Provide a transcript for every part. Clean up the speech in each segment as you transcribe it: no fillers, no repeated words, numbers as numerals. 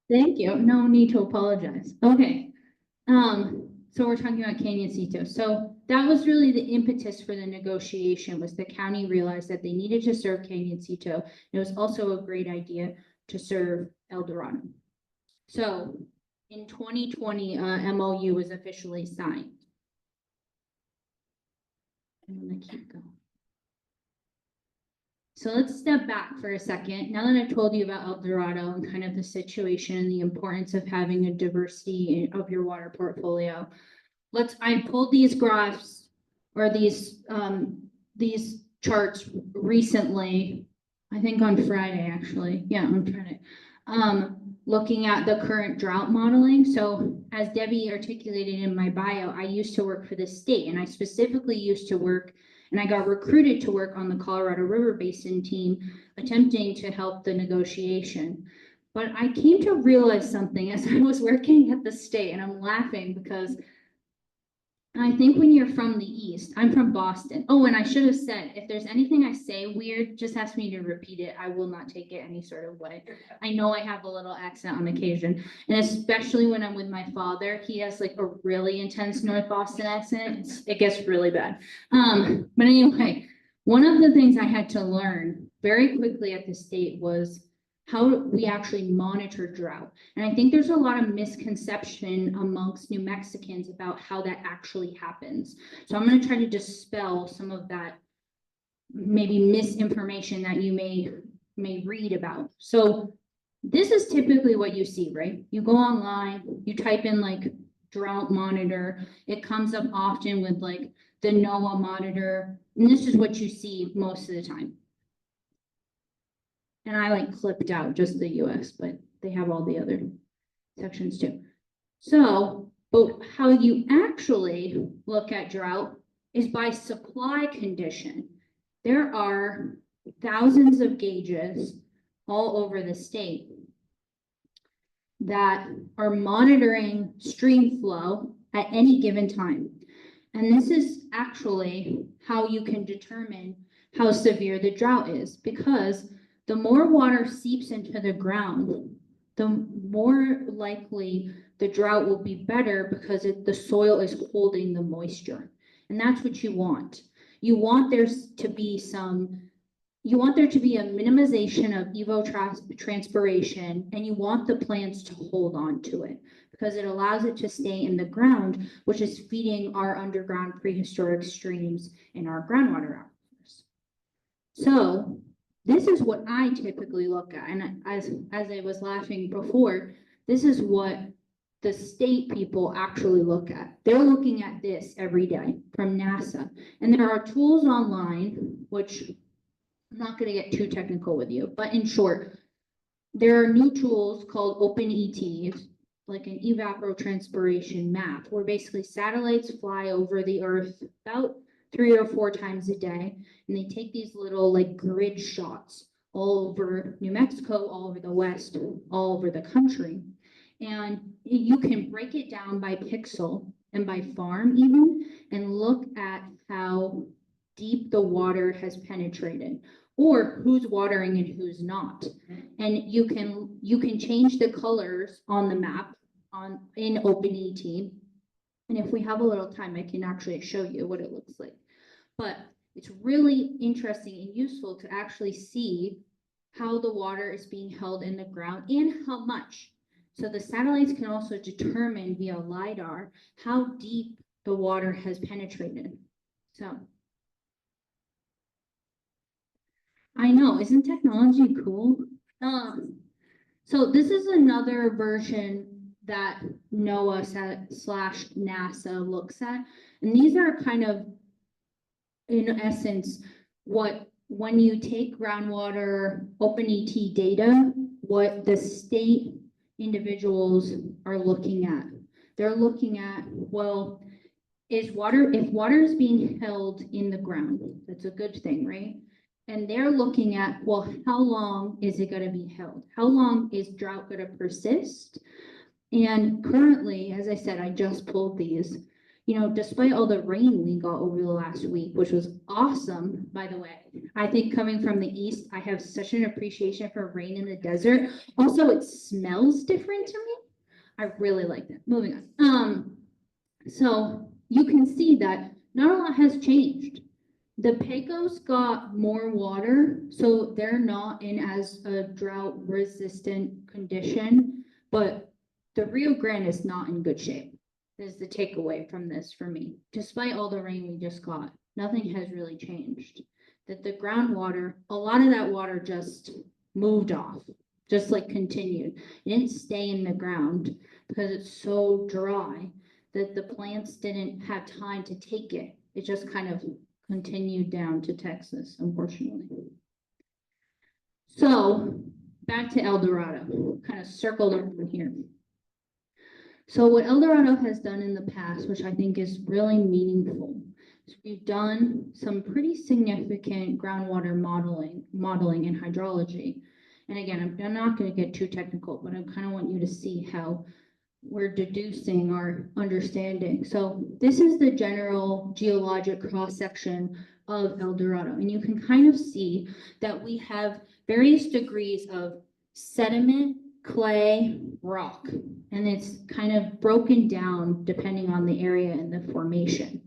Thank you. No need to apologize. Okay. So we're talking about Canyoncito. So that was really the impetus for the negotiation, was the county realized that they needed to serve Canyoncito. It was also a great idea to serve Eldorado. So in 2020, MOU was officially signed. I'm gonna keep going. So let's step back for a second. Now that I've told you about Eldorado and kind of the situation and the importance of having a diversity of your water portfolio, I pulled these graphs or these charts recently, I think on Friday, actually. Yeah, on Friday. Looking at the current drought modeling. So as Debbie articulated in my bio, I used to work for the state, and I specifically used to work, and I got recruited to work on the Colorado River Basin team, attempting to help the negotiation. But I came to realize something as I was working at the state, and I'm laughing because I think when you're from the East, I'm from Boston. Oh, and I should have said, if there's anything I say weird, just ask me to repeat it. I will not take it any sort of way. I know I have a little accent on occasion, and especially when I'm with my father, he has like a really intense North Boston accent. It gets really bad. But anyway, one of the things I had to learn very quickly at the state was how we actually monitor drought. And I think there's a lot of misconception amongst New Mexicans about how that actually happens. So I'm going to try to dispel some of that maybe misinformation that you may read about. So this is typically what you see, right? You go online, you type in like drought monitor, it comes up often with like the NOAA monitor, and this is what you see most of the time. And I like clipped out just the US, but they have all the other sections too. So, but how you actually look at drought is by supply condition. There are thousands of gauges all over the state that are monitoring stream flow at any given time. And this is actually how you can determine how severe the drought is, because the more water seeps into the ground, the more likely the drought will be better, because the soil is holding the moisture. And that's what you want. You want there to be a minimization of evapotranspiration, and you want the plants to hold on to it, because it allows it to stay in the ground, which is feeding our underground prehistoric streams in our groundwater aquifers. So this is what I typically look at. And as I was laughing before, this is what the state people actually look at. They're looking at this every day from NASA. And there are tools online, which I'm not going to get too technical with you, but in short, there are new tools called OpenET, like an evapotranspiration map, where basically satellites fly over the Earth about 3 or 4 times a day, and they take these little like grid shots all over New Mexico, all over the West, all over the country. And you can break it down by pixel and by farm even, and look at how deep the water has penetrated, or who's watering and who's not. And you can change the colors on the map in OpenET. And if we have a little time, I can actually show you what it looks like. But it's really interesting and useful to actually see how the water is being held in the ground and how much. So the satellites can also determine via LiDAR how deep the water has penetrated. So I know, isn't technology cool? So this is another version that NOAA/NASA looks at. And these are kind of, in essence, when you take groundwater OpenET data, what the state individuals are looking at. They're looking at, well, if water is being held in the ground, that's a good thing, right? And they're looking at, well, how long is it going to be held? How long is drought going to persist? And currently, as I said, I just pulled these. despite all the rain we got over the last week, which was awesome, by the way. I think coming from the east, I have such an appreciation for rain in the desert. Also, it smells different to me. I really like that. Moving on. So you can see that not a lot has changed. The Pecos got more water, so they're not in as a drought resistant condition, but the Rio Grande is not in good shape. Is the takeaway from this for me. Despite all the rain we just got, nothing has really changed. That the groundwater, a lot of that water just moved off, just like continued. It didn't stay in the ground because it's so dry that the plants didn't have time to take it. It just kind of continued down to Texas, unfortunately. So back to Eldorado, kind of circled over here. So what Eldorado has done in the past, which I think is really meaningful, is we've done some pretty significant groundwater modeling and hydrology. And again, I'm not going to get too technical, but I kind of want you to see how we're deducing our understanding. So this is the general geologic cross-section of Eldorado. And you can kind of see that we have various degrees of sediment, clay, rock, and it's kind of broken down depending on the area and the formation.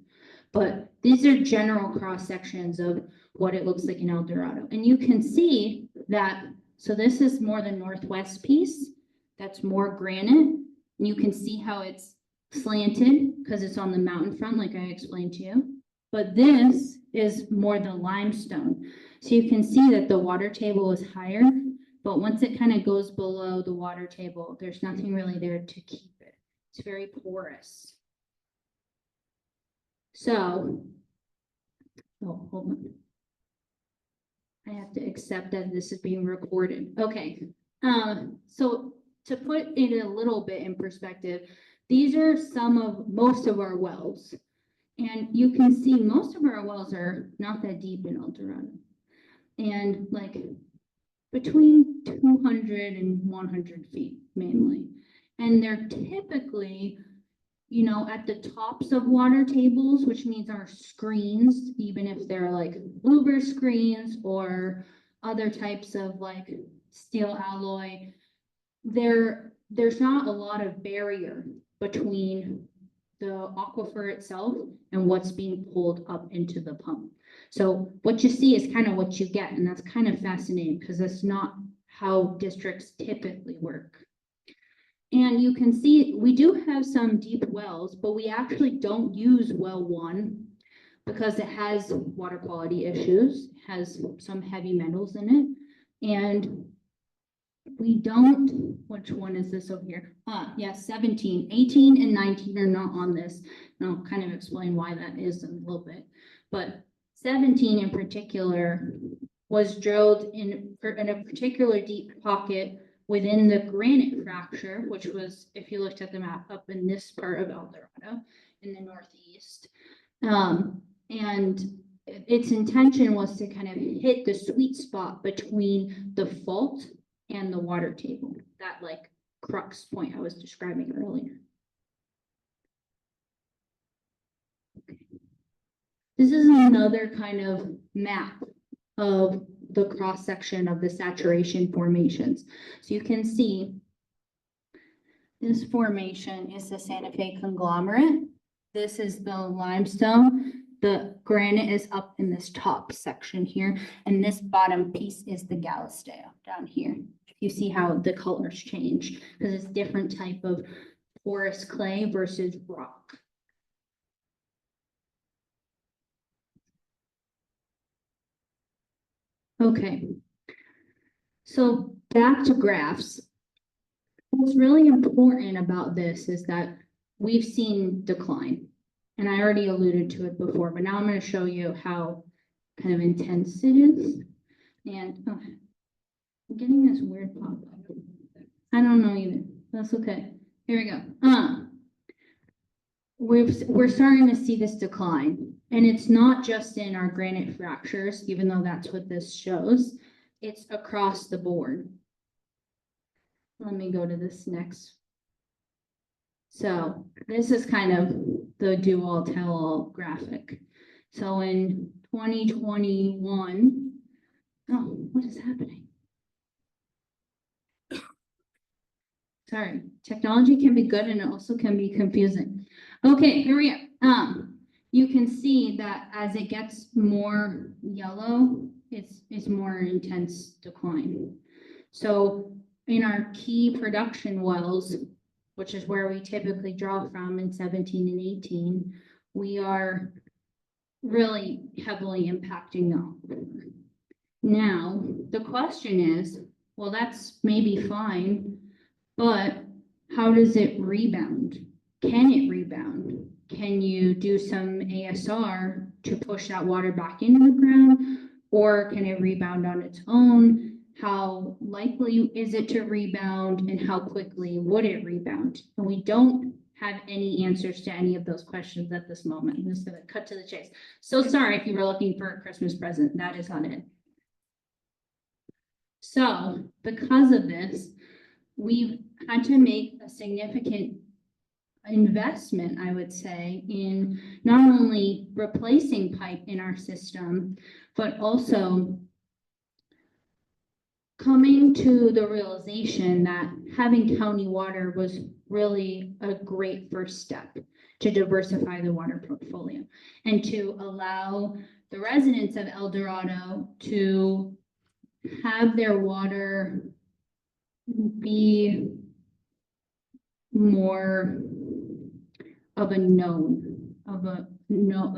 But these are general cross sections of what it looks like in Eldorado. And you can see that, so this is more the northwest piece, that's more granite. And you can see how it's slanted because it's on the mountain front, like I explained to you. But this is more the limestone. So you can see that the water table is higher, but once it kind of goes below the water table, there's nothing really there to keep it. It's very porous. So, oh, hold on. I have to accept that this is being recorded. Okay. So to put it a little bit in perspective, these are most of our wells. And you can see most of our wells are not that deep in Eldorado. And like between 200 and 100 feet mainly. And they're typically, at the tops of water tables, which means our screens, even if they're like louver screens or other types of like steel alloy, there's not a lot of barrier between the aquifer itself and what's being pulled up into the pump. So what you see is kind of what you get, and that's kind of fascinating because that's not how districts typically work. And you can see we do have some deep wells, but we actually don't use well 1 because it has water quality issues, has some heavy metals in it, and we don't, which one is this over here? Yeah, 17, 18, and 19 are not on this. And I'll kind of explain why that is in a little bit. But 17 in particular was drilled in a particular deep pocket within the granite fracture, which was, if you looked at the map, up in this part of Eldorado in the northeast. And its intention was to kind of hit the sweet spot between the fault and the water table, that like crux point I was describing earlier. Okay. This is another kind of map of the cross section of the saturation formations. So you can see this formation is the Santa Fe conglomerate. This is the limestone. The granite is up in this top section here, and this bottom piece is the Galisteo down here. You see how the colors change because it's different type of porous clay versus rock. Okay, so back to graphs. What's really important about this is that we've seen decline, and I already alluded to it before, but now I'm going to show you how kind of intense it is. And I'm getting this weird pop up. I don't know either. That's okay. Here we go. We're starting to see this decline, and it's not just in our granite fractures, even though that's what this shows. It's across the board. Let me go to this next. So this is kind of the do-all tell-all graphic. So in 2021, oh, what is happening? Sorry, technology can be good and it also can be confusing. Okay, here we are. You can see that as it gets more yellow, it's more intense decline. So in our key production wells, which is where we typically draw from in 17 and 18, we are really heavily impacting the aquifer. Now, the question is, well, that's maybe fine, but how does it rebound? Can it rebound? Can you do some ASR to push that water back into the ground? Or can it rebound on its own? How likely is it to rebound and how quickly would it rebound? And we don't have any answers to any of those questions at this moment. I'm just gonna cut to the chase. So sorry if you were looking for a Christmas present, that is not it. So because of this, we've had to make a significant investment, I would say, in not only replacing pipe in our system, but also coming to the realization that having county water was really a great first step to diversify the water portfolio and to allow the residents of Eldorado to have their water be more of a known,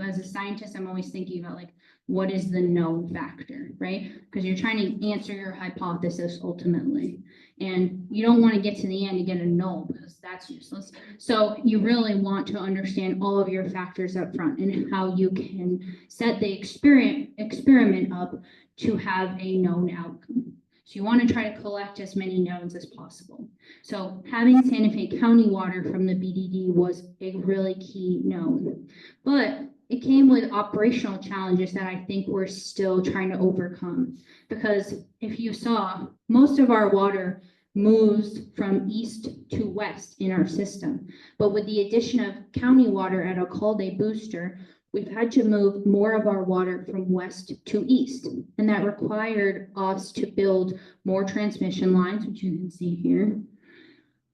as a scientist, I'm always thinking about like, what is the known factor, right? Because you're trying to answer your hypothesis ultimately. And you don't want to get to the end and get a null because that's useless. So you really want to understand all of your factors up front and how you can set the experiment up to have a known outcome. So you want to try to collect as many knowns as possible. So having Santa Fe County water from the BDD was a really key known, but it came with operational challenges that I think we're still trying to overcome. Because if you saw, most of our water moves from east to west in our system. But with the addition of county water at Alcalde Booster, we've had to move more of our water from west to east. And that required us to build more transmission lines, which you can see here,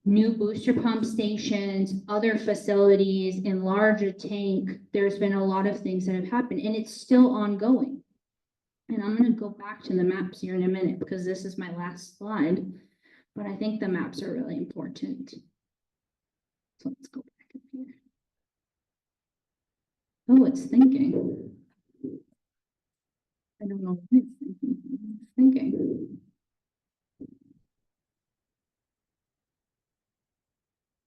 new booster pump stations, other facilities, enlarge a tank. There's been a lot of things that have happened and it's still ongoing. And I'm gonna go back to the maps here in a minute because this is my last slide, but I think the maps are really important. So let's go back up here. Oh, it's thinking. I don't know what it's thinking. It's thinking.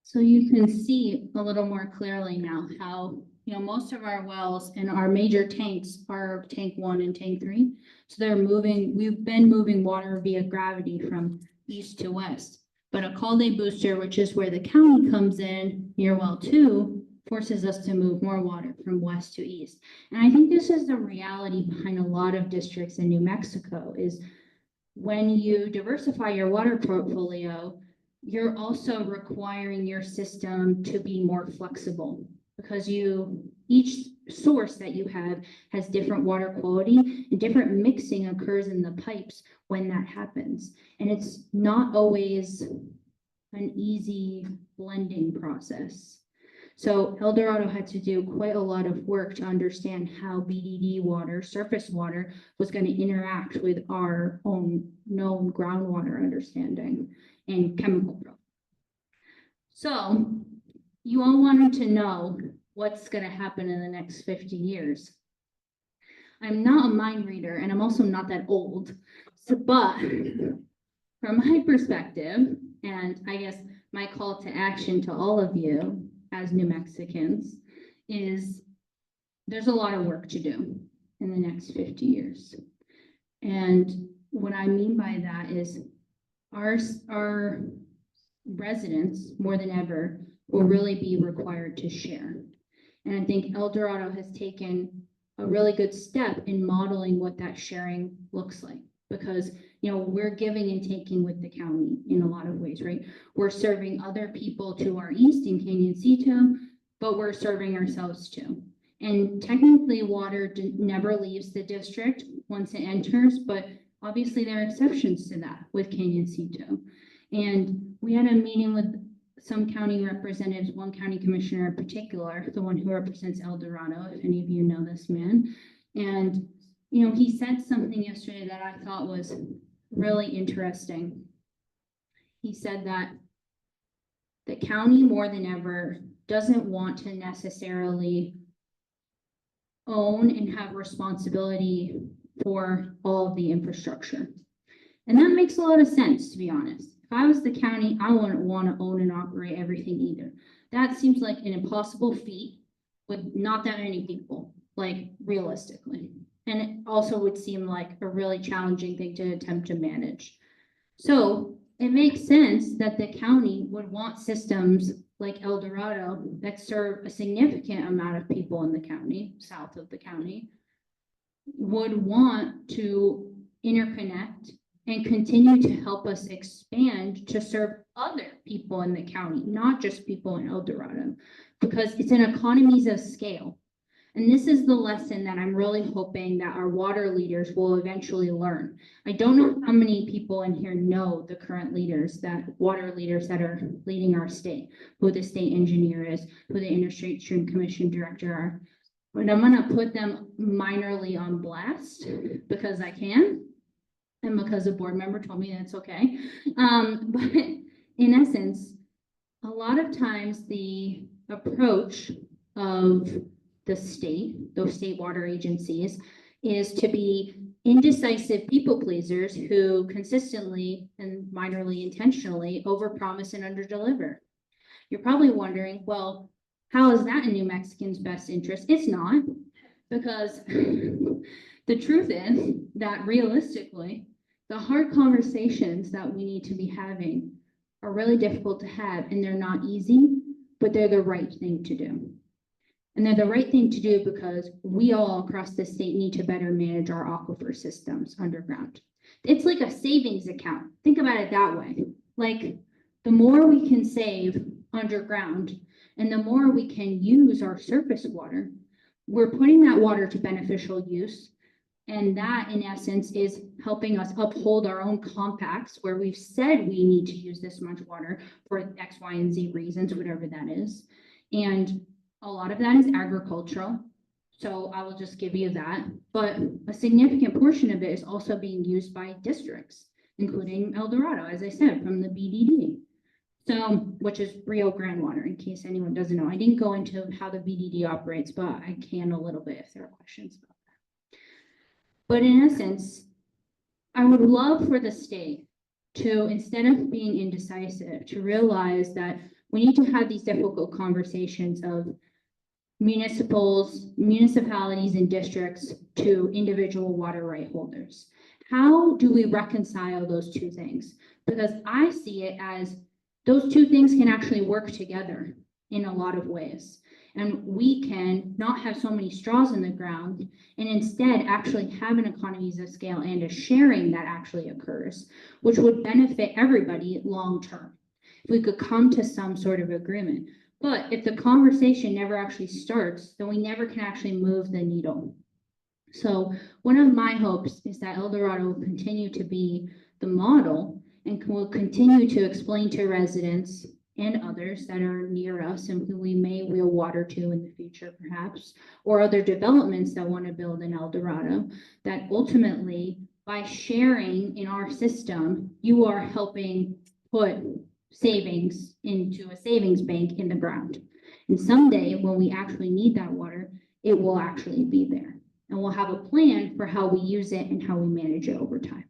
So you can see a little more clearly now how, most of our wells and our major tanks are tank 1 and tank 3. So we've been moving water via gravity from east to west. But Alcalde Booster, which is where the county comes in near well 2, forces us to move more water from west to east. And I think this is the reality behind a lot of districts in New Mexico is when you diversify your water portfolio, you're also requiring your system to be more flexible because each source that you have has different water quality and different mixing occurs in the pipes when that happens. And it's not always an easy blending process. So Eldorado had to do quite a lot of work to understand how BDD water, surface water, was going to interact with our own known groundwater understanding and chemical profile. So you all wanted to know what's going to happen in the next 50 years. I'm not a mind reader and I'm also not that old. But from my perspective, and I guess my call to action to all of you as New Mexicans is there's a lot of work to do in the next 50 years. And what I mean by that is our residents more than ever will really be required to share. And I think Eldorado has taken a really good step in modeling what that sharing looks like because you know, we're giving and taking with the county in a lot of ways, right? We're serving other people to our east in Canyon Cito, but we're serving ourselves too. And technically water never leaves the district once it enters, but obviously there are exceptions to that with Canyon Cito. And we had a meeting with some county representatives, one county commissioner in particular, the one who represents Eldorado, if any of you know this man. And, you know, he said something yesterday that I thought was really interesting. He said that the county more than ever doesn't want to necessarily own and have responsibility for all of the infrastructure. And that makes a lot of sense, to be honest. If I was the county, I wouldn't want to own and operate everything either. That seems like an impossible feat with not that many people, like realistically. And it also would seem like a really challenging thing to attempt to manage. So it makes sense that the county would want systems like Eldorado that serve a significant amount of people in the county, south of the county, would want to interconnect and continue to help us expand to serve other people in the county, not just people in Eldorado, because it's an economies of scale. And this is the lesson that I'm really hoping that our water leaders will eventually learn. I don't know how many people in here know the current leaders, water leaders that are leading our state, who the state engineer is, who the Interstate Stream Commission director are. But I'm gonna put them minorly on blast because I can, and because a board member told me that's okay. But in essence, a lot of times the approach of the state, those state water agencies, is to be indecisive people pleasers who consistently and minorly intentionally overpromise and underdeliver. You're probably wondering, well, how is that in New Mexicans' best interest? It's not, because the truth is that realistically, the hard conversations that we need to be having are really difficult to have, and they're not easy, but they're the right thing to do. And they're the right thing to do because we all across the state need to better manage our aquifer systems underground. It's like a savings account. Think about it that way. Like, the more we can save underground and the more we can use our surface water, we're putting that water to beneficial use. And that, in essence, is helping us uphold our own compacts where we've said we need to use this much water for X, Y, and Z reasons, whatever that is. And a lot of that is agricultural, so I will just give you that. But a significant portion of it is also being used by districts, including Eldorado, as I said, from the BDD. So, which is Rio Grande Water, in case anyone doesn't know. I didn't go into how the BDD operates, but I can a little bit if there are questions about that. But in essence, I would love for the state to, instead of being indecisive, to realize that we need to have these difficult conversations of municipalities and districts to individual water right holders. How do we reconcile those two things? Because I see it as those two things can actually work together in a lot of ways. And we can not have so many straws in the ground and instead actually have an economies of scale and a sharing that actually occurs, which would benefit everybody long term. If we could come to some sort of agreement. But if the conversation never actually starts, then we never can actually move the needle. So one of my hopes is that Eldorado will continue to be the model and will continue to explain to residents and others that are near us and who we may wheel water to in the future perhaps, or other developments that want to build in Eldorado, that ultimately by sharing in our system, you are helping put savings into a savings bank in the ground. And someday when we actually need that water, it will actually be there. And we'll have a plan for how we use it and how we manage it over time.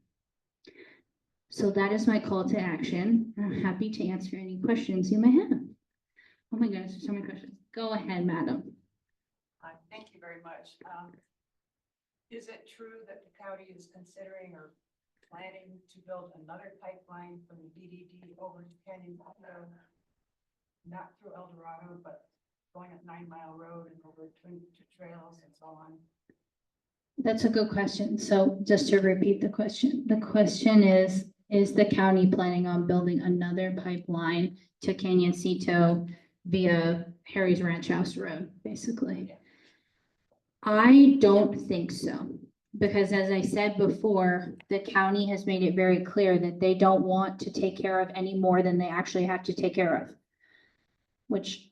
So that is my call to action. I'm happy to answer any questions you may have. Oh my goodness, there's so many questions. Go ahead, madam. Thank you very much. Is it true that the county is considering or planning to build another pipeline from the BDD over to Canyon Cito, not through Eldorado, but going up 9 Mile Road and over to trails and so on? That's a good question. So just to repeat the question is the county planning on building another pipeline to Canyonsito via Harry's Ranch House Road, basically? I don't think so, because as I said before, the county has made it very clear that they don't want to take care of any more than they actually have to take care of. Which,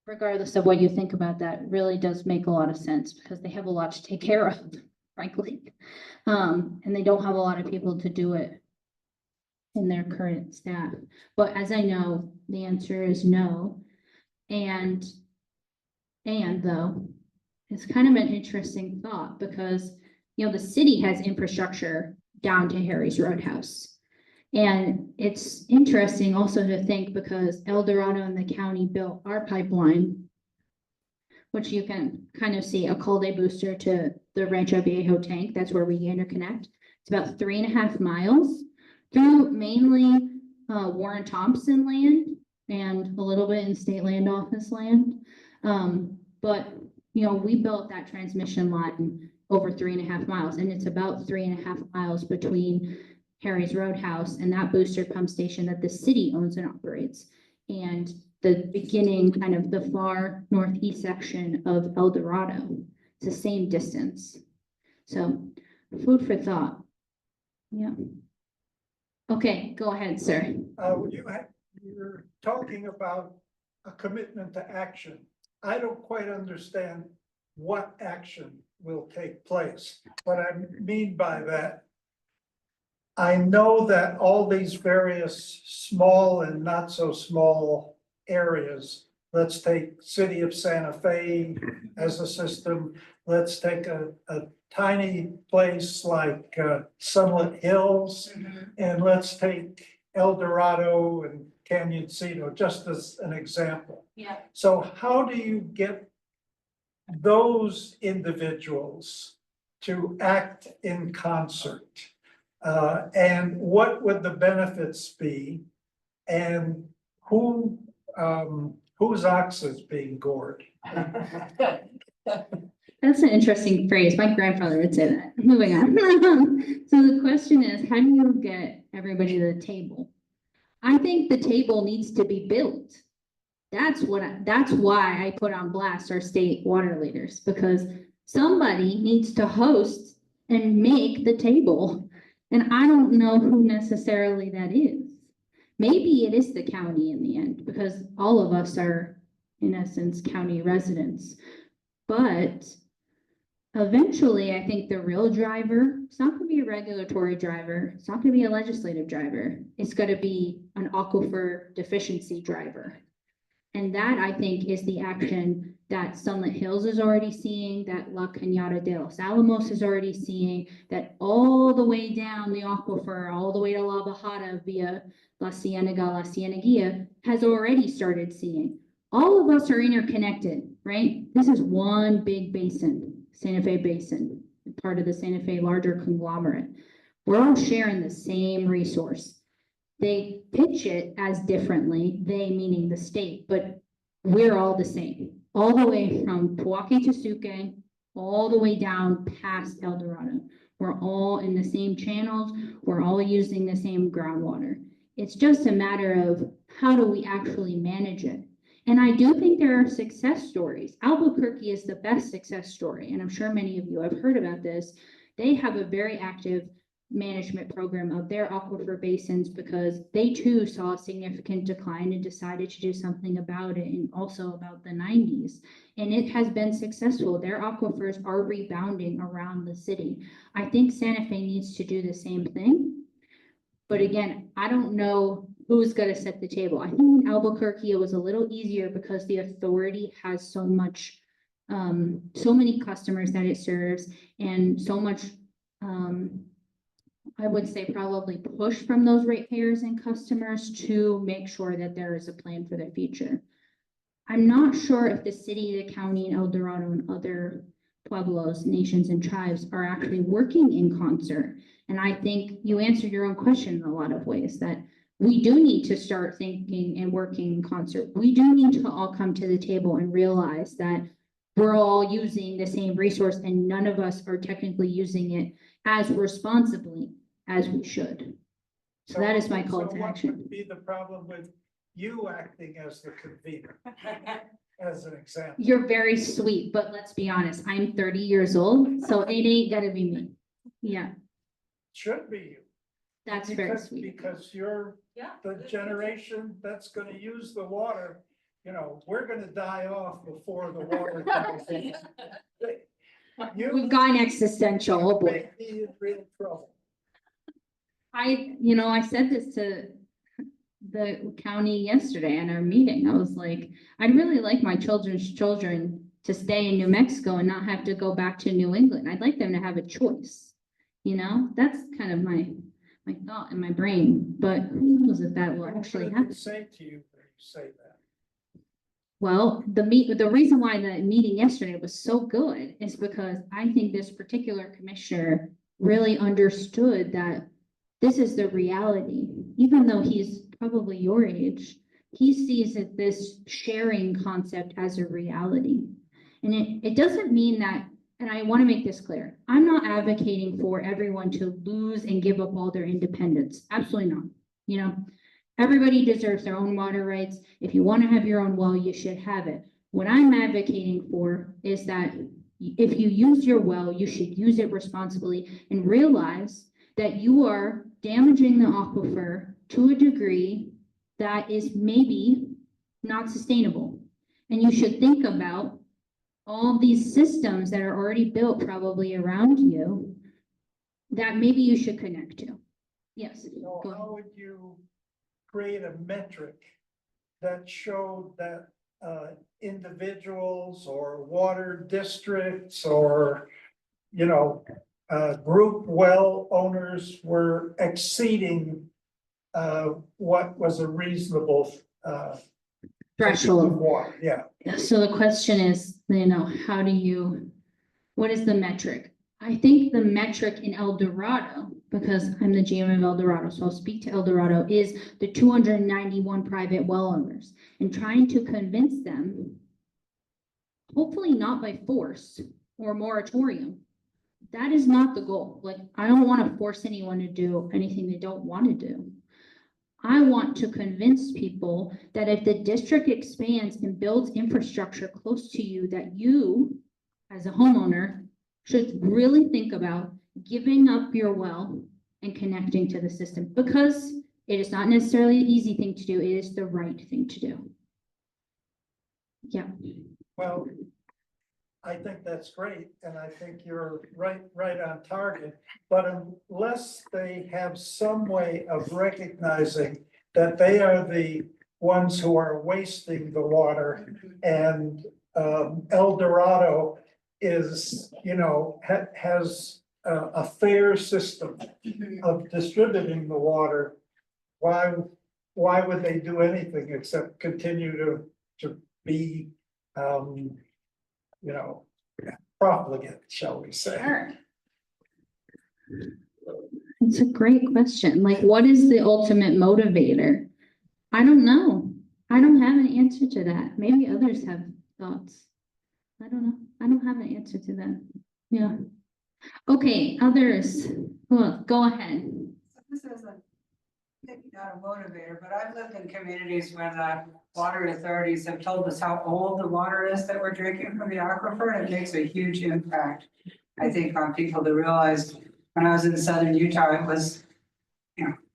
regardless of what you think about that, really does make a lot of sense, because they have a lot to take care of, frankly. And they don't have a lot of people to do it in their current staff. But as I know, the answer is no. And though, it's kind of an interesting thought, because, you know, the city has infrastructure down to Harry's Roadhouse. And it's interesting also to think, because Eldorado and the county built our pipeline, which you can kind of see a Calde booster to the Rancho Viejo tank. That's where we interconnect. It's about 3.5 miles through mainly Warren Thompson land and a little bit in state land office land. But you know, we built that transmission line over 3.5 miles, and it's about 3.5 miles between Harry's Roadhouse and that booster pump station that the city owns and operates. And the beginning, kind of the far northeast section of Eldorado. It's the same distance. So food for thought. Yeah. Okay, go ahead, sir. You're talking about a commitment to action. I don't quite understand what action will take place. What I mean by that, I know that all these various small and not so small areas, let's take City of Santa Fe as a system. Let's take a tiny place like Sunlit Hills, and let's take Eldorado and Canyonsito, just as an example. Yeah. So how do you get those individuals to act in concert? And what would the benefits be? And whose ox is being gored? That's an interesting phrase. My grandfather would say that. Moving on. So the question is, how do you get everybody to the table? I think the table needs to be built. That's why I put on blast our state water leaders, because somebody needs to host and make the table. And I don't know who necessarily that is. Maybe it is the county in the end, because all of us are, in essence, county residents. But eventually, I think the real driver, it's not going to be a regulatory driver. It's not going to be a legislative driver. It's going to be an aquifer deficiency driver. And that, I think, is the action that Sunlit Hills is already seeing, that La Cañada de los Alamos is already seeing, that all the way down the aquifer, all the way to La Bajada via La Cienega, La Cieneguilla, has already started seeing. All of us are interconnected, right? This is one big basin, Santa Fe Basin, part of the Santa Fe larger conglomerate. We're all sharing the same resource. They pitch it as differently, they meaning the state, but we're all the same. All the way from Pewaukee to Sucre, all the way down past Eldorado. We're all in the same channels. We're all using the same groundwater. It's just a matter of how do we actually manage it. And I do think there are success stories. Albuquerque is the best success story, and I'm sure many of you have heard about this. They have a very active management program of their aquifer basins, because they too saw a significant decline and decided to do something about it, and also about the 90s. And it has been successful. Their aquifers are rebounding around the city. I think Santa Fe needs to do the same thing. But again, I don't know who's going to set the table. I think in Albuquerque, it was a little easier because the authority has so much, so many customers that it serves, and so much, I would say probably push from those ratepayers and customers to make sure that there is a plan for their future. I'm not sure if the city, the county, and Eldorado and other pueblos, nations, and tribes are actually working in concert. And I think you answered your own question in a lot of ways, that we do need to start thinking and working in concert. We do need to all come to the table and realize that we're all using the same resource and none of us are technically using it as responsibly as we should. So that is my call So to what action. would be the problem with you acting as the convener, as an example? You're very sweet, but let's be honest, I'm 30 years old, so it ain't gonna be me. Yeah, Should be you. that's very sweet. Because you're Yeah. the generation that's gonna use the water, you know, we're gonna die off before the water comes in. We've You gone existential, oh boy. may be in real trouble. I said this to the county yesterday at our meeting. I was like, I'd really like my children's children to stay in New Mexico and not have to go back to New England. I'd like them to have a choice. That's kind of my thought in my brain, but who knows if that will actually What did happen. it say to you when you say that? Well, the reason why the meeting yesterday was so good is because I think this particular commissioner really understood that this is the reality. Even though he's probably your age, he sees that this sharing concept as a reality. And it doesn't mean that, and I want to make this clear, I'm not advocating for everyone to lose and give up all their independence. Absolutely not. Everybody deserves their own water rights. If you want to have your own well, you should have it. What I'm advocating for is that if you use your well, you should use it responsibly and realize that you are damaging the aquifer to a degree that is maybe not sustainable. And you should think about all these systems that are already built probably around you that maybe you should connect to. Yes. So go ahead. how would you create a metric that showed that individuals or water districts or, group well owners were exceeding what was a reasonable Threshold. of water? Yeah. So the question is, what is the metric? I think the metric in Eldorado, because I'm the GM of Eldorado, so I'll speak to Eldorado, is the 291 private well owners and trying to convince them, hopefully not by force or moratorium. That is not the goal. Like, I don't want to force anyone to do anything they don't want to do. I want to convince people that if the district expands and builds infrastructure close to you, that you, as a homeowner, should really think about giving up your well and connecting to the system, because it is not necessarily an easy thing to do. It is the right thing to do. Yeah. Well, I think that's great, and I think you're right on target. But unless they have some way of recognizing that they are the ones who are wasting the water, and Eldorado is, has a fair system of distributing the water, why would they do anything except continue to be profligate, shall we say? Sure. It's a great question. Like, what is the ultimate motivator? I don't know. I don't have an answer to that. Maybe others have thoughts. I don't know. I don't have an answer to that. Yeah. Okay, others. Well, go ahead. So this isn't maybe not a motivator, but I've lived in communities where the water authorities have told us how old the water is that we're drinking from the aquifer, and it makes a huge impact, I think, on people to realize. When I was in southern Utah, it was,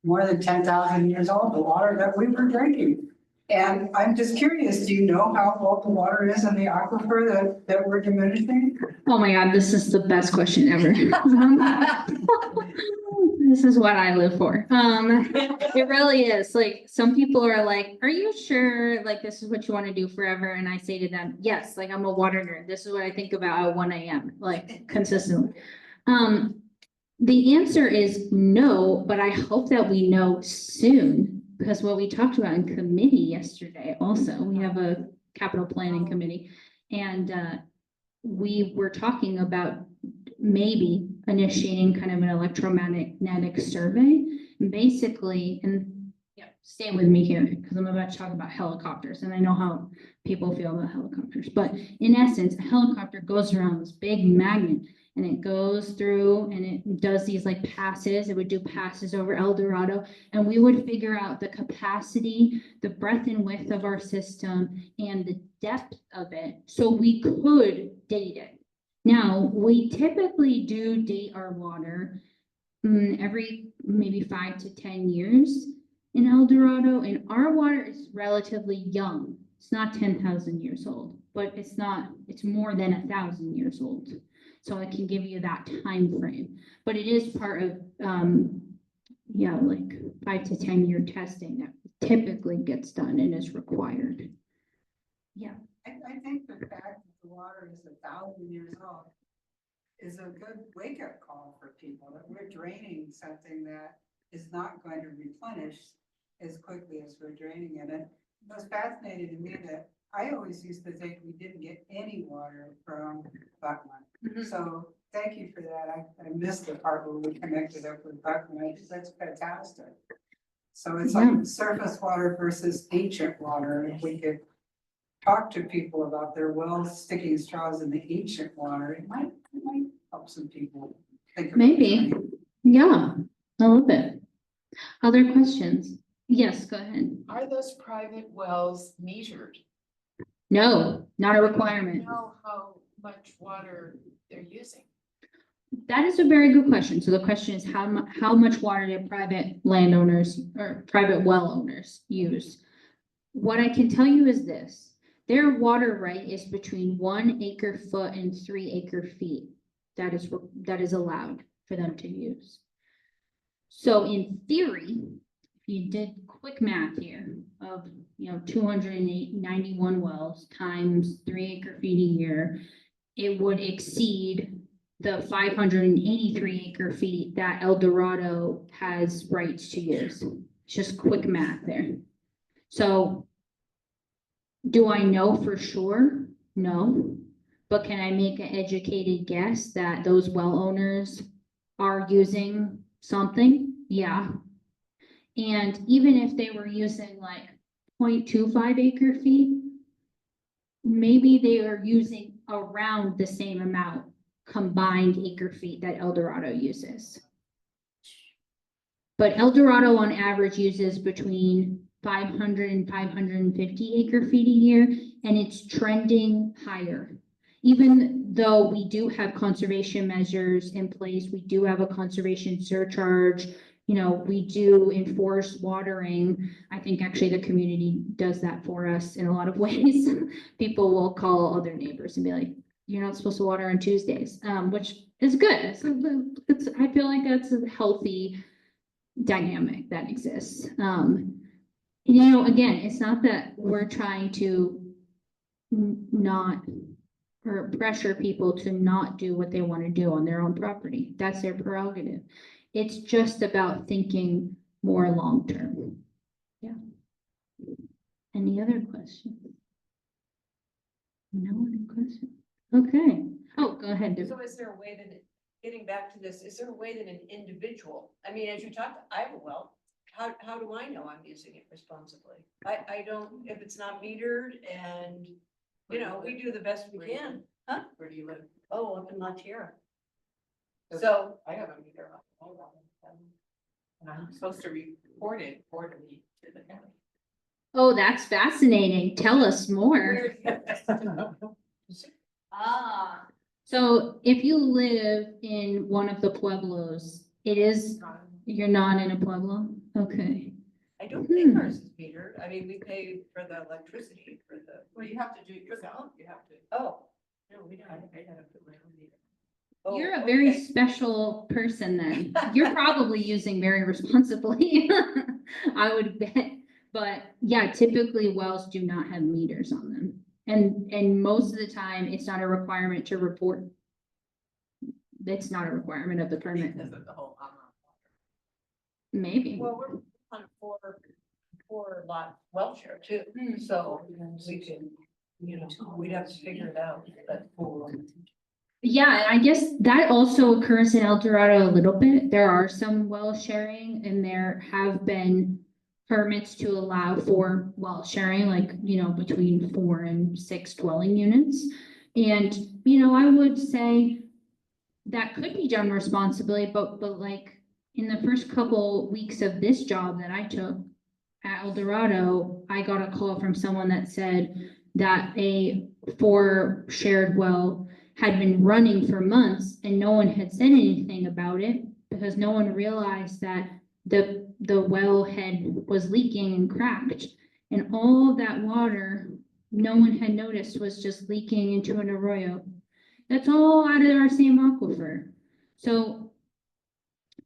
more than 10,000 years old, the water that we were drinking. And I'm just curious, do you know how old the water is in the aquifer that we're diminishing? Oh my God, this is the best question ever. This is what I live for. It really is. Like, some people are like, are you sure like this is what you want to do forever? And I say to them, yes, like I'm a water nerd. This is what I think about at 1 a.m. like consistently. The answer is no, but I hope that we know soon, because what we talked about in committee yesterday also, we have a capital planning committee, and we were talking about maybe initiating kind of an electromagnetic survey, basically, and yeah, stay with me here, because I'm about to talk about helicopters, and I know how people feel about helicopters, but in essence, a helicopter goes around this big magnet, and it goes through and it does these like passes. It would do passes over Eldorado, and we would figure out the capacity, the breadth and width of our system, and the depth of it, so we could date it. Now, we typically do date our water every maybe 5 to 10 years in Eldorado, and our water is relatively young. It's not 10,000 years old, but it's more than 1,000 years old. So I can give you that time frame, but it is part of, like 5 to 10 year testing that typically gets done and is required. Yeah. I think the fact that the water is 1,000 years old is a good wake-up call for people, that we're draining something that is not going to replenish as quickly as we're draining it. And it was fascinating to me that I always used to think we didn't get any water from Buckland. So thank you for that. I missed the part where we connected up with Buckland. I think that's fantastic. So it's like surface water versus ancient water. If we could talk to people about their wells sticking straws in the ancient water, it might help some people think about Maybe. it. Yeah, I love it. Other questions? Yes, go ahead. Are those private wells metered? No, not a requirement. Know how much water they're using? That is a very good question. So the question is how much water do private landowners or private well owners use? What I can tell you is this: their water right is between 1 acre foot and 3 acre feet. That is allowed for them to use. So in theory, if you did quick math here of 291 wells times 3 acre feet a year, it would exceed the 583 acre feet that Eldorado has rights to use. It's just quick math there. So do I know for sure? No. But can I make an educated guess that those well owners are using something? Yeah. And even if they were using like 0.25 acre feet, maybe they are using around the same amount combined acre feet that Eldorado uses. But Eldorado on average uses between 500 and 550 acre feet a year, and it's trending higher. Even though we do have conservation measures in place, we do have a conservation surcharge, we do enforce watering. I think actually the community does that for us in a lot of ways. People will call other neighbors and be like, you're not supposed to water on Tuesdays, which is good. I feel like that's a healthy dynamic that exists. Again, it's not that we're trying to not or pressure people to not do what they want to do on their own property. That's their prerogative. It's just about thinking more long-term. Yeah. Any other questions? No other questions? Okay. Oh, go ahead. So is there a way that, getting back to this, is there a way that an individual, I mean, as you talked, I have a well, how do I know I'm using it responsibly? I don't, if it's not metered and, we do the best we can. Huh? Where do you live? Oh, up in La Tierra. So, I have a meter on my well, and I'm supposed to report it quarterly to the county. Oh, that's fascinating. Tell us more. So if you live in one of the pueblos, you're not in a pueblo? Okay. I don't think ours is metered. I mean, we pay for the electricity for the, Well, you have to do it yourself, you have to. oh. No, we don't, I gotta put my own meter. Oh, You're a very okay. special person then. You're probably using very responsibly, I would bet. But yeah, typically wells do not have meters on them. And most of the time, it's not a requirement to report. It's not a requirement of the permit. Because of the whole. Maybe. Well, we're on four lot well share too, so we can, we'd have to figure it out, but. Yeah, I guess that also occurs in Eldorado a little bit. There are some well sharing, and there have been permits to allow for well sharing, like, between 4 and 6 dwelling units. And, I would say that could be done responsibly, but like in the first couple weeks of this job that I took at Eldorado, I got a call from someone that said that a 4 shared well had been running for months and no one had said anything about it because no one realized that the well head was leaking and cracked. And all of that water, no one had noticed, was just leaking into an arroyo. That's all out of our same aquifer. So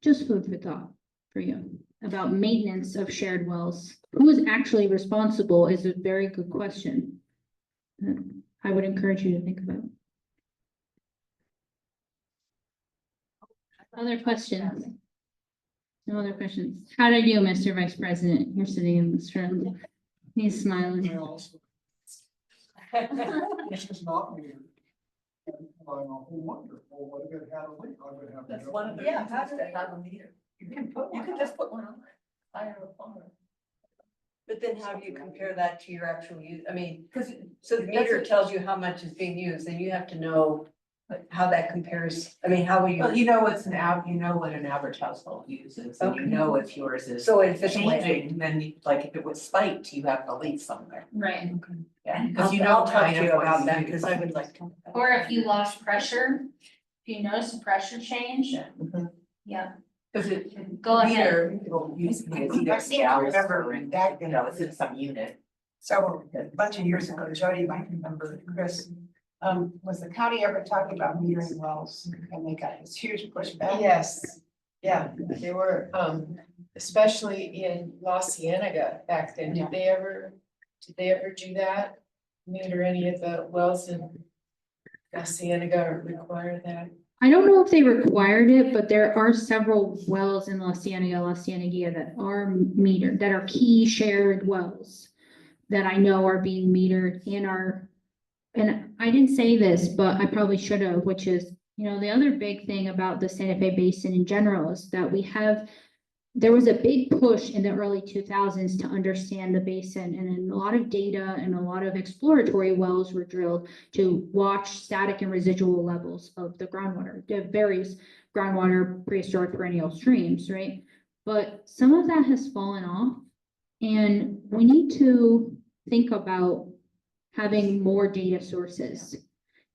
just food for thought for you about maintenance of shared wells. Who is actually responsible is a very good question that I would encourage you to think about. Other questions? No other questions? How did I do, Mr. Vice President? You're sitting in this room. He's smiling. This is not weird. And I'm wonderful, what if it had a leak? I would have. That's no one of the idea. reasons to have a meter. You can just put one on, hire a plumber. But then how do you compare that to your actual use? I mean, Cause. so the meter tells you how much is being used, and you have to know how that compares. I mean, how will Well, you? you know what an average household uses, and you Okay. know if yours is So if it's changing, then like if it was spiked, you have the leak somewhere. Right. Yeah, I'll cause you know talk kind to you of what about you that, use. because I would like to. Or if you lost pressure, if you notice the pressure change. Yeah. Yeah. Cause it. Go ahead. Meter, it'll use me as either I seem to gallons remember or in, that, it's in some unit. So a bunch of years ago, Jody might remember, Chris, was the county ever talking about metering wells? And they got this huge pushback. Yes, yeah, they were, especially in La Cienega back then. Yeah. Did they ever do that? Meter any of the wells in La Cienega or require that? I don't know if they required it, but there are several wells in La Cienega that are metered, that are key shared wells that I know are being metered and I didn't say this, but I probably should have, which is, the other big thing about the Santa Fe Basin in general is that there was a big push in the early 2000s to understand the basin, and a lot of data and a lot of exploratory wells were drilled to watch static and residual levels of the groundwater, the various groundwater prehistoric perennial streams, right? But some of that has fallen off, and we need to think about having more data sources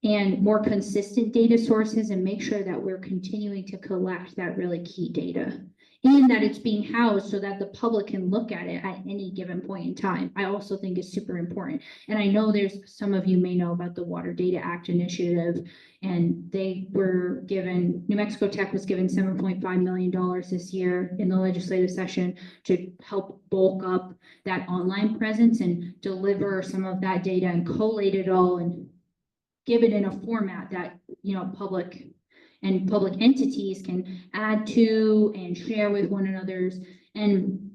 and more consistent data sources, and make sure that we're continuing to collect that really key data. And that it's being housed so that the public can look at it at any given point in time. I also think is super important. And I know some of you may know about the Water Data Act initiative, and New Mexico Tech was given $7.5 million this year in the legislative session to help bulk up that online presence and deliver some of that data and collate it all and give it in a format that, public entities can add to and share with one another's. And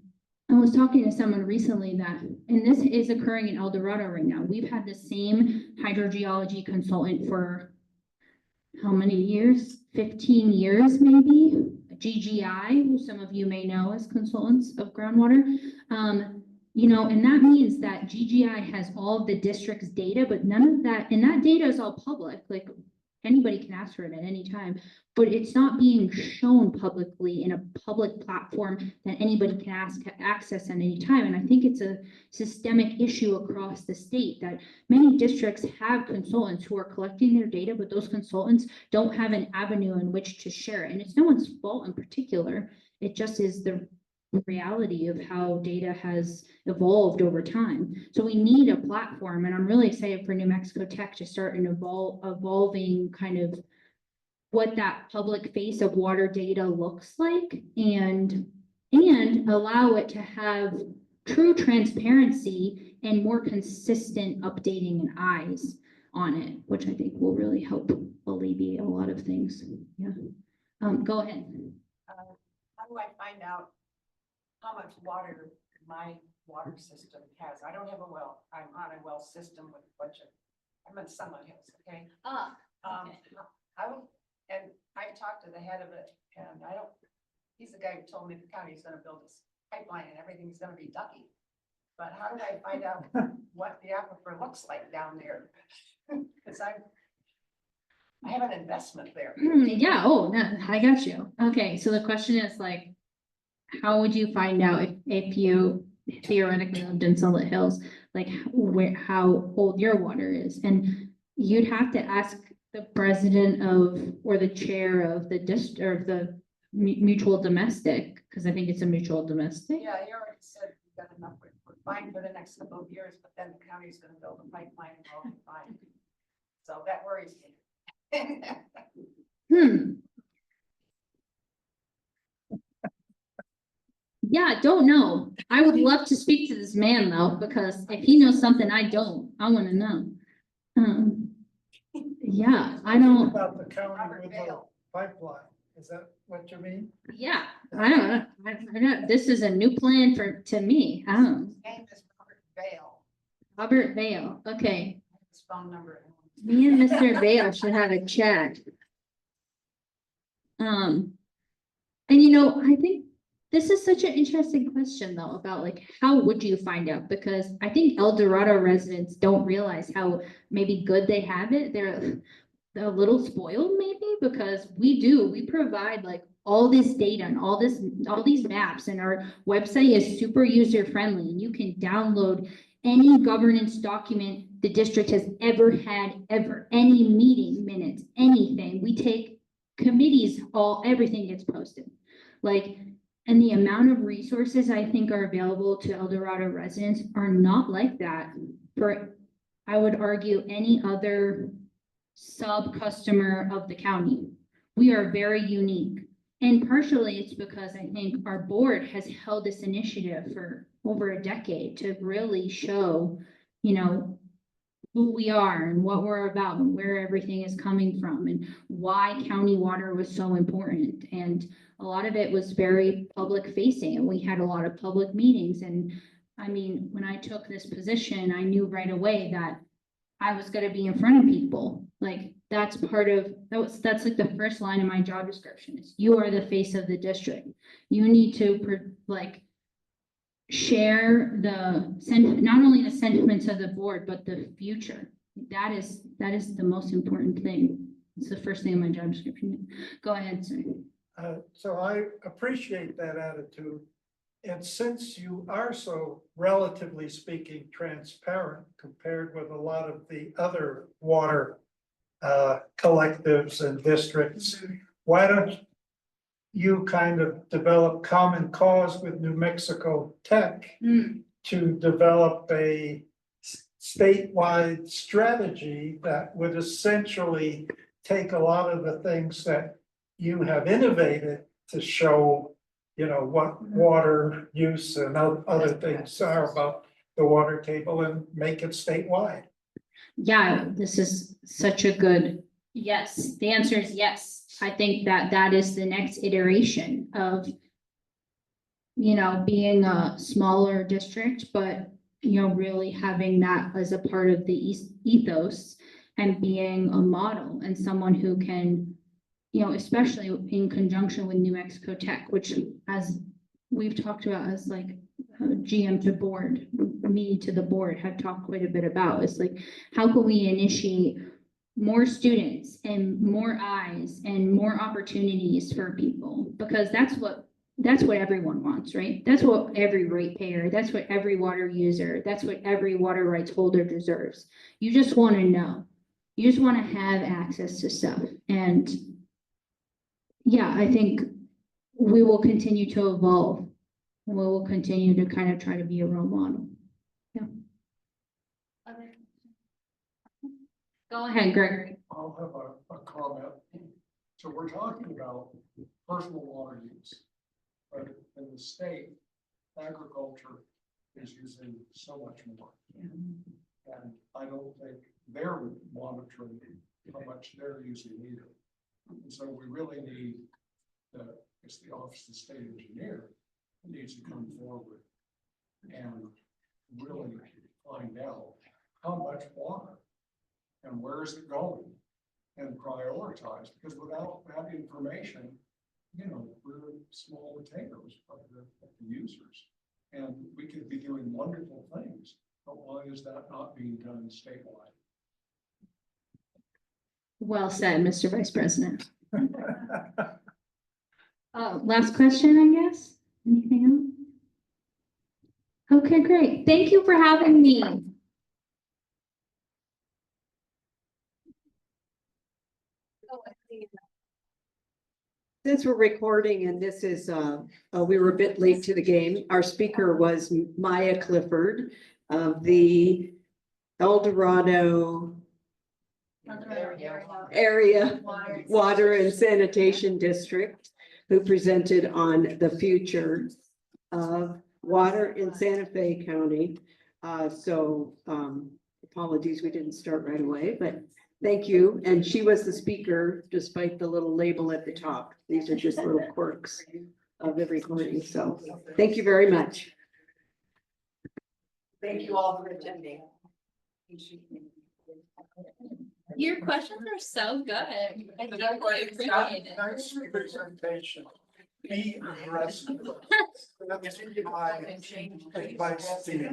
I was talking to someone recently and this is occurring in Eldorado right now. We've had the same hydrogeology consultant for how many years? 15 years, maybe. GGI, who some of you may know as consultants of groundwater. And that means that GGI has all of the district's data, but none of that, and that data is all public, like anybody can ask for it at any time, but it's not being shown publicly in a public platform that anybody can access at any time. And I think it's a systemic issue across the state that many districts have consultants who are collecting their data, but those consultants don't have an avenue in which to share it. And it's no one's fault in particular. It just is the reality of how data has evolved over time. So we need a platform, and I'm really excited for New Mexico Tech to start an evolving kind of what that public face of water data looks like, and allow it to have true transparency and more consistent updating and eyes on it, which I think will really help alleviate a lot of things. Yeah. Go ahead. How do I find out how much water my water system has? I don't have a well. I'm on a well system with a bunch of, I'm on Summit Hills, okay? Okay. And I've talked to the head of it, and he's the guy who told me the county's gonna build this pipeline and everything's gonna be ducky. But how do I find out what the aquifer looks like down there? Cause I have an investment there. Yeah, oh, no, I got you. Okay, so the question is like, how would you find out if you theoretically lived in Summit Hills, like where, how old your water is? And you'd have to ask the president of, or the chair of the or the mutual domestic, because I think it's a mutual domestic. Yeah, you already said we've got enough, we're fine for the next couple of years, but then the county's gonna build a pipeline and we'll be fine. So that worries me. Hmm. Yeah, don't know. I would love to speak to this man though, because if he knows something I don't, I wanna know. Yeah, I don't, About the county Robert with the Vale. pipeline, is that what you mean? yeah, I don't know. I don't, this is a new plan to me. I don't know. His name is Robert Vale. Robert Vale, okay. His phone number. Me and Mr. Vale should have a chat. And you know, I think this is such an interesting question though, about like, how would you find out? Because I think Eldorado residents don't realize how maybe good they have it. They're a little spoiled maybe, because we provide like all this data and all these maps, and our website is super user friendly, and you can download any governance document the district has ever had, any meeting minutes, anything. We take committees, everything gets posted. Like, and the amount of resources I think are available to Eldorado residents are not like that for, I would argue, any other sub-customer of the county. We are very unique. And partially it's because I think our board has held this initiative for over a decade to really show, you know, who we are and what we're about and where everything is coming from and why county water was so important. And a lot of it was very public facing, and we had a lot of public meetings. And I mean, when I took this position, I knew right away that I was gonna be in front of people. Like, that's part of, that's like the first line of my job description is, you are the face of the district. You need to share not only the sentiments of the board, but the future. That is the most important thing. It's the first thing in my job description. Go ahead, sir. So I appreciate that attitude. And since you are so, relatively speaking, transparent compared with a lot of the other water collectives and districts, why don't you kind of develop common cause with New Mexico Tech to develop a statewide strategy that would essentially take a lot of the things that you have innovated to show, you know, what water use and other things are about the water table and make it statewide. Yeah, this is such a good, yes, the answer is yes. I think that is the next iteration of, you know, being a smaller district, but, you know, really having that as a part of the ethos and being a model and someone who can, you know, especially in conjunction with New Mexico Tech, which, as we've talked about as like GM to board, me to the board have talked quite a bit about, is like, how can we initiate more students and more eyes and more opportunities for people? Because that's what everyone wants, right? That's what every ratepayer, that's what every water user, that's what every water rights holder deserves. You just want to know. You just want to have access to stuff. And yeah, I think we will continue to evolve. And we will continue to kind of try to be a role model. Yeah. Go ahead, Greg. I'll have a comment. So we're talking about personal water use. But in the state, agriculture is using so much more. And I don't think they're monitoring how much they're using either. And so we really need it's the Office of the State Engineer that needs to come forward and really find out how much water and where is it going and prioritize, because without that information, you know, we're small potatoes of the users. And we could be doing wonderful things, but why is that not being done statewide? Well said, Mr. Vice President. Last question, I guess. Anything else? Okay, great. Thank you for having me. Since we're recording and this is, we were a bit late to the game, our speaker was Maya Clifford of the Eldorado Area Water and Sanitation District, who presented on the future of water in Santa Fe County. Apologies, we didn't start right away, but thank you. And she was the speaker despite the little label at the top. These are just little quirks of the recording. So thank you very much. Thank you all for attending. Your questions are so good. I appreciate it. Nice presentation. Be aggressive. That's my advice to you.